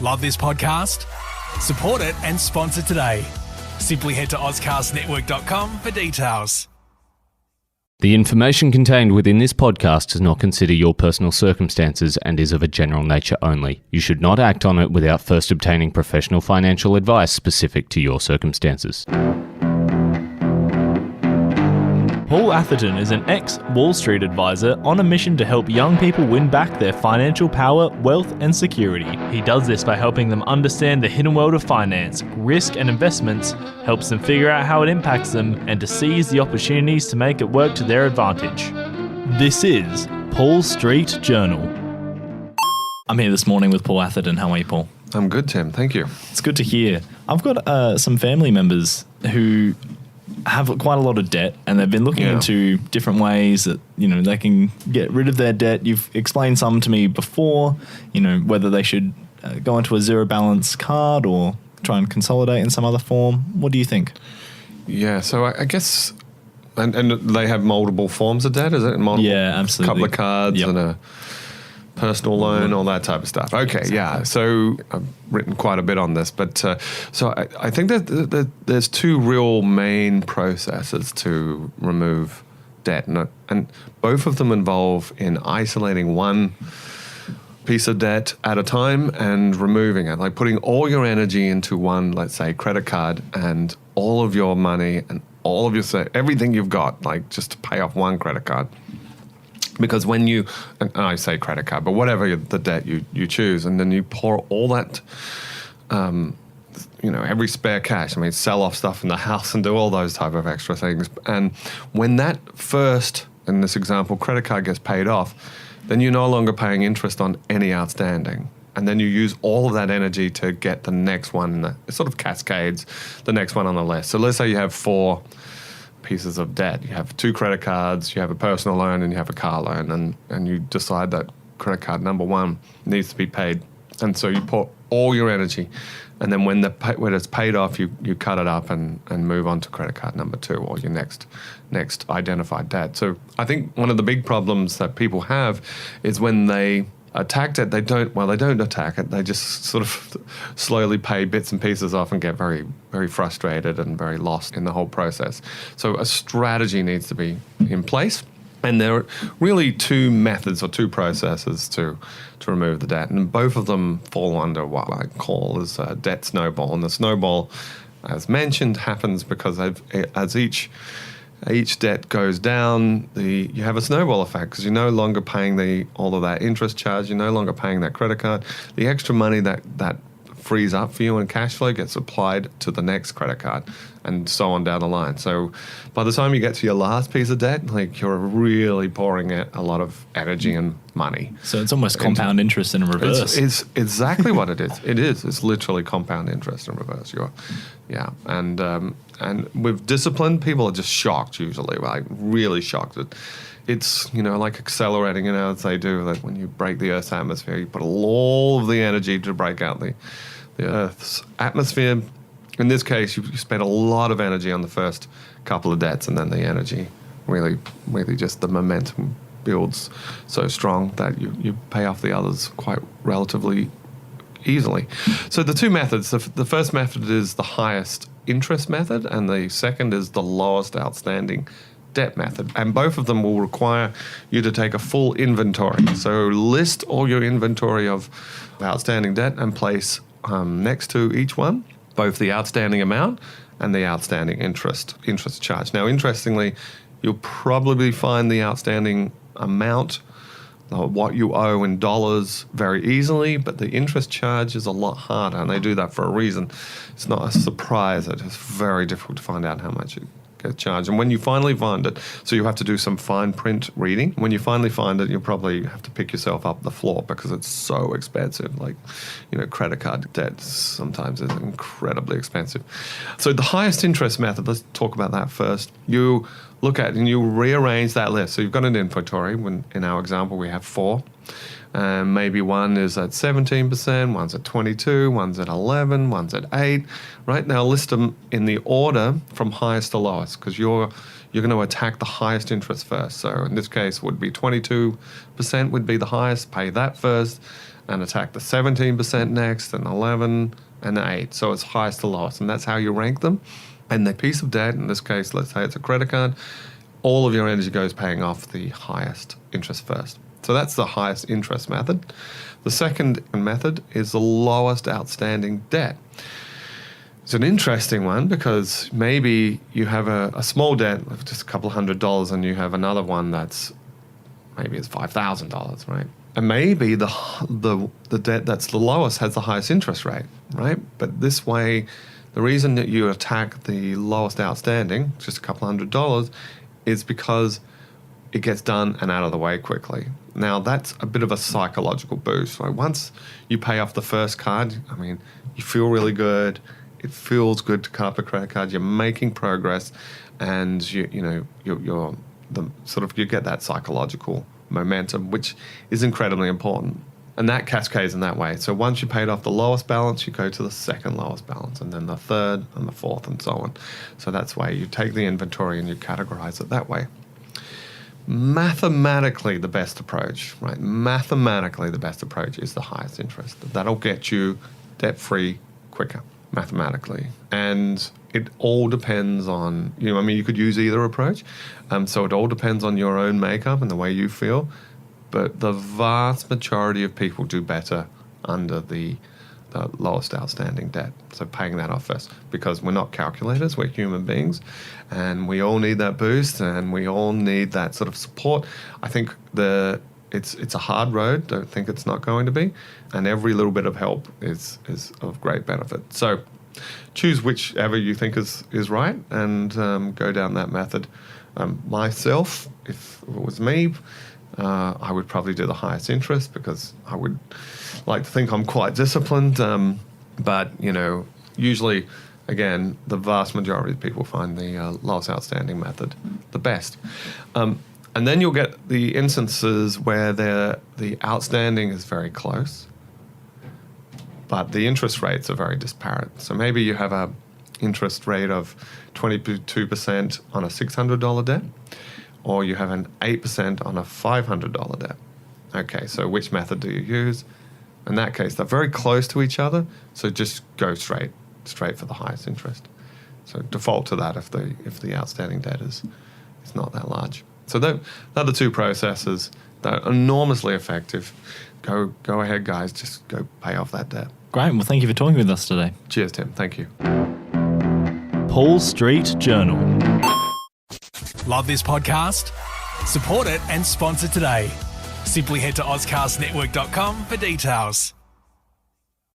Love this podcast? Support it and sponsor today. Simply head to ozcastnetwork.com for details. The information contained within this podcast does not consider your personal circumstances and is of a general nature only. You should not act on it without first obtaining professional financial advice specific to your circumstances. Paul Atherton is an ex-Wall Street advisor on a mission to help young people win back their financial power, wealth and security. He does this by helping them understand the hidden world of finance, risk and investments, helps them figure out how it impacts them, and to seize the opportunities to make it work to their advantage. This is Paul Street Journal. I'm here this morning with Paul Atherton. How are you, Paul? I'm good, Tim. Thank you. It's good to hear. I've got some family members who have quite a lot of debt, and they've been looking into different ways that, they can get rid of their debt. You've explained some to me before, whether they should go into a zero balance card or try and consolidate in some other form. What do you think? Yeah, so I guess, and they have multiple forms of debt, is it? Yeah, absolutely. A couple of cards and a personal loan, all that type of stuff. Okay, exactly. Yeah. So I've written quite a bit on this, but so I think that there's two real main processes to remove debt, and both of them involve in isolating one piece of debt at a time and removing it, like putting all your energy into one, let's say, credit card, and all of your money and all of your everything you've got, like just to pay off one credit card. Because when you, and I say credit card, but whatever the debt you choose, and then you pour all that, every spare cash, sell off stuff in the house and do all those type of extra things. And when that first, in this example, credit card gets paid off, then you're no longer paying interest on any outstanding. And then you use all of that energy to get the next one, it sort of cascades the next one on the list. So let's say you have 4 pieces of debt. You have 2 credit cards, you have a personal loan, and you have a car loan, and you decide that credit card number 1 needs to be paid. And so you put all your energy, and then when it's paid off, you cut it up and move on to credit card number 2 or your next identified debt. So I think one of the big problems that people have is when they attack it, they don't attack it. They just sort of slowly pay bits and pieces off and get very, very frustrated and very lost in the whole process. So a strategy needs to be in place. And there are really 2 methods or 2 processes to remove the debt. And both of them fall under what I call as a debt snowball. And the snowball, as mentioned, happens because as each debt goes down, you have a snowball effect because you're no longer paying all of that interest charge. You're no longer paying that credit card. The extra money that frees up for you in cash flow gets applied to the next credit card, and so on down the line. So by the time you get to your last piece of debt, you're really pouring out a lot of energy and money. So it's almost compound interest in reverse. It's exactly what it is. It is. It's literally compound interest in reverse. And with discipline, people are just shocked usually, like really shocked. It's, like accelerating, as they do, like when you break the Earth's atmosphere, you put all of the energy to break out the Earth's atmosphere. In this case, you spend a lot of energy on the first couple of debts, and then the energy really, really just the momentum builds so strong that you pay off the others quite relatively easily. So the 2 methods, the first method is the highest interest method, and the second is the lowest outstanding debt method. And both of them will require you to take a full inventory. So list all your inventory of outstanding debt and place next to each one both the outstanding amount and the outstanding interest charge. Now, interestingly, you'll probably find the outstanding amount, what you owe in dollars, very easily, but the interest charge is a lot harder, and they do that for a reason. It's not a surprise. It's very difficult to find out how much it gets charged. And when you finally find it, so you have to do some fine print reading. When you finally find it, you'll probably have to pick yourself up the floor because it's so expensive. Like, credit card debt sometimes is incredibly expensive. So the highest interest method, let's talk about that first. You look at and you rearrange that list. So you've got an inventory. In our example, we have 4. Maybe one is at 17%, one's at 22%, one's at 11%, one's at 8%. Right now, list them in the order from highest to lowest, because you're going to attack the highest interest first. So in this case, would be 22% would be the highest. Pay that first, and attack the 17% next, and 11, and 8. So it's highest to lowest, and that's how you rank them. And the piece of debt, in this case, let's say it's a credit card, all of your energy goes paying off the highest interest first. So that's the highest interest method. The second method is the lowest outstanding debt. It's an interesting one because maybe you have a small debt of just a couple $100 and you have another one that's maybe it's $5,000, right? And maybe the debt that's the lowest has the highest interest rate, right? But this way, the reason that you attack the lowest outstanding, just a couple $100, is because it gets done and out of the way quickly. Now, that's a bit of a psychological boost, right? Once you pay off the first card, I mean, you feel really good. It feels good to cut up a credit card. You're making progress, and you get that psychological momentum, which is incredibly important. And that cascades in that way. So once you paid off the lowest balance, you go to the second lowest balance, and then the third and the fourth, and so on. So that's why you take the inventory and you categorize it that way. Mathematically, the best approach, right? Mathematically, the best approach is the highest interest. That'll get you debt-free quicker, mathematically. And it all depends on, you could use either approach. So it all depends on your own makeup and the way you feel. But the vast majority of people do better under the lowest outstanding debt. So paying that off first, because we're not calculators, we're human beings, and we all need that boost, and we all need that sort of support. I think it's a hard road. Don't think it's not going to be, and every little bit of help is of great benefit. So choose whichever you think is right, and go down that method. Myself, if it was me, I would probably do the highest interest because I would like to think I'm quite disciplined. But, usually, again, the vast majority of people find the lowest outstanding method the best. And then you'll get the instances where the outstanding is very close, but the interest rates are very disparate. So maybe you have a interest rate of 22% on a $600 debt, or you have an 8% on a $500 debt. Okay, so which method do you use? In that case, they're very close to each other, so just go straight for the highest interest. So default to that if the outstanding debt is not that large. So they're the two processes. They're enormously effective. Go ahead, guys. Just go pay off that debt. Great. Well, thank you for talking with us today. Cheers, Tim. Thank you. Paul Street Journal. Love this podcast? Support it and sponsor today. Simply head to AuscastNetwork.com for details.